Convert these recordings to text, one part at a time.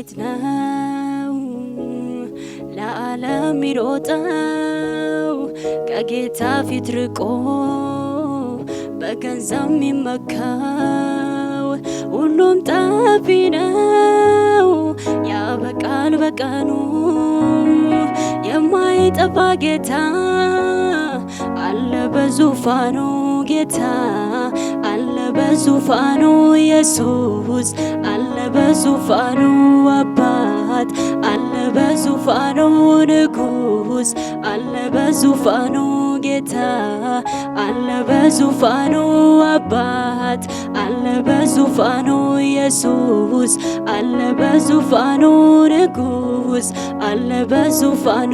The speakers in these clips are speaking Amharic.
እንዴት ነው ለዓለም ሚሮጠው ከጌታ ፊት ርቆ በገንዘብ ሚመካው? ሁሉም ጠፊ ነው ያበቃል በቀኑ። የማይጠፋ ጌታ አለ በዙፋኑ፣ ጌታ አለ በዙፋኑ፣ ኢየሱስ አለ በዙፋኑ፣ አባት አለ በዙፋኑ፣ ንጉስ አለ በዙፋኑ፣ ጌታ አለ በዙፋኑ፣ አባት አለ በዙፋኑ፣ ኢየሱስ አለ በዙፋኑ፣ ንጉስ አለ በዙፋኑ።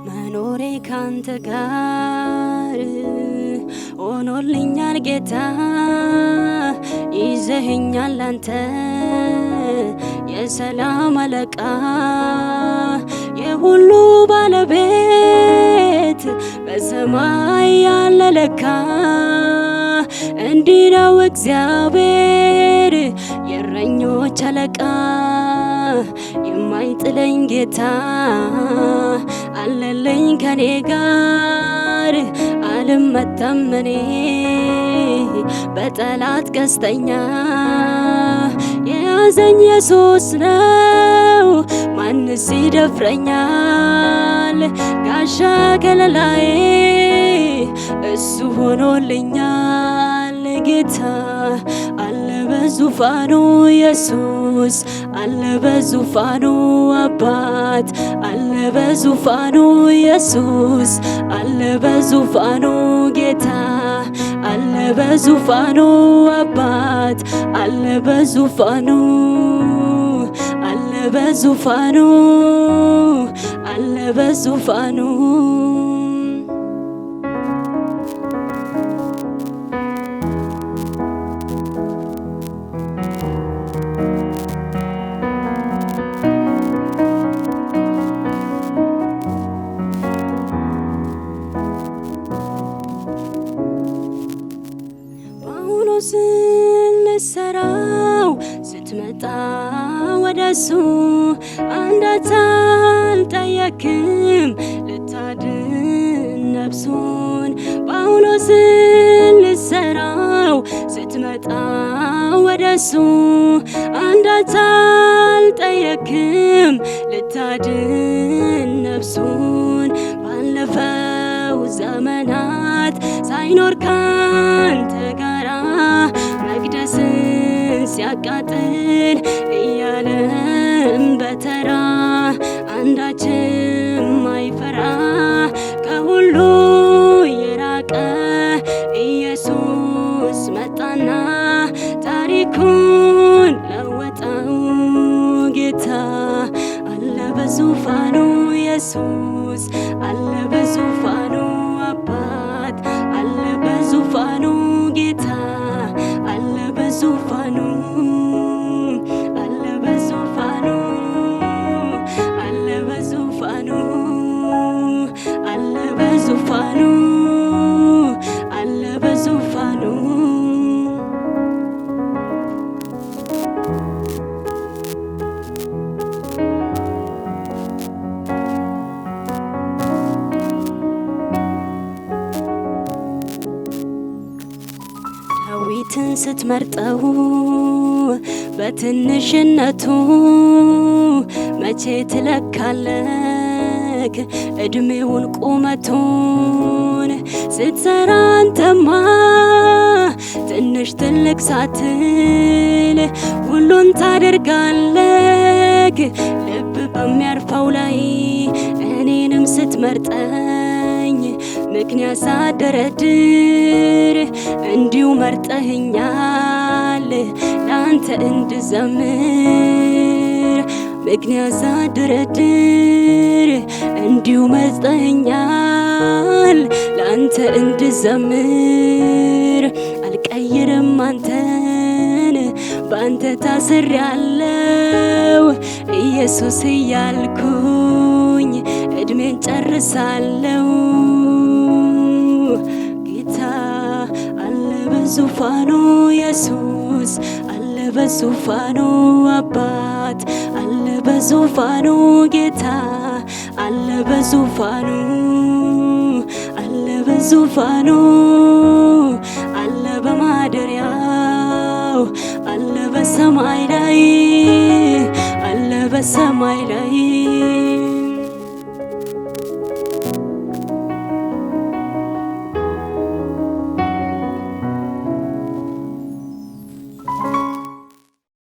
መኖሬ ካንተ ጋር ሆኖልኛል ጌታ፣ ይዘኸኛል አንተ የሰላም አለቃ፣ የሁሉ ባለቤት በሰማይ ያለ ለካ። እንዲህ ነው እግዚአብሔር የእረኞች አለቃ፣ የማይጥለኝ ጌታ አለልኝ ከኔ ጋር። አልመታም እኔ በጠላት ቀስተኛ፣ የያዘኝ ኢየሱስ ነው ማንስ ይደፍረኛል? ጋሻ ከለላዬ እሱ ሆኖልኛል። ጌታ አለ በዙፋኑ፣ ኢየሱስ አለ በዙፋኑ፣ አባት አለ በዙፋኑ፣ ኢየሱስ አለ በዙፋኑ፣ ጌታ አለ በዙፋኑ፣ አባት አለ በዙፋኑ፣ አለ በዙፋኑ፣ አለ በዙፋኑ። ልሰራው ስትመጣ ወደሱ አንዳች አልጠየክም ልታድን ነፍሱን። ጳውሎስን ልሰራው ስትመጣ ወደሱ አንዳች አልጠየክም ልታድን ነፍሱን። ባለፈው ዘመናት ሳይኖር ካንተ ጋራ መቅደስን ሲያቃጥል እያለም በተራ አንዳችም አይፈራ ከሁሉ የራቀ ኢየሱስ መጣና ታሪኩን ለወጠው። ጌታ አለ በዙፋኑ፣ ኢየሱስ አለ በዙፋኑ፣ አባት አለ በዙፋኑ፣ ጌታ አለ በዙፋኑ፣ አለ በዙፋኑ፣ አለ በዙፋኑ፣ አለ በዙፋኑ፣ አለ በዙፋኑ። ዳዊትን ስትመርጠው በትንሽነቱ መቼ ትለካለክ እድሜውን ቁመቱን? ስትሰራ አንተማ ትንሽ ትልቅ ሳትል ሁሉን ታደርጋለክ ልብ በሚያርፈው ላይ። እኔንም ስትመርጠኝ ምክንያት ሳደረድር እንዲሁ መርጠህኛል ላንተ እንድዘምር። ምክንያት ሳደረድር እንዲሁ መርጠኸኛል ላንተ እንድዘምር። አልቀይርም አንተን ባንተ ታስሬያለሁ ኢየሱስ እያልኩኝ እድሜን ጨርሳለሁ። ጌታ አለ በዙፋኑ ኢየሱስ አለ በዙፋኑ አባት አለ በዙፋኑ ጌታ አለ በዙፋኑ አለ በዙፋኑ አለ በማደሪያው አለ በሰማይ ላይ አለ በሰማይ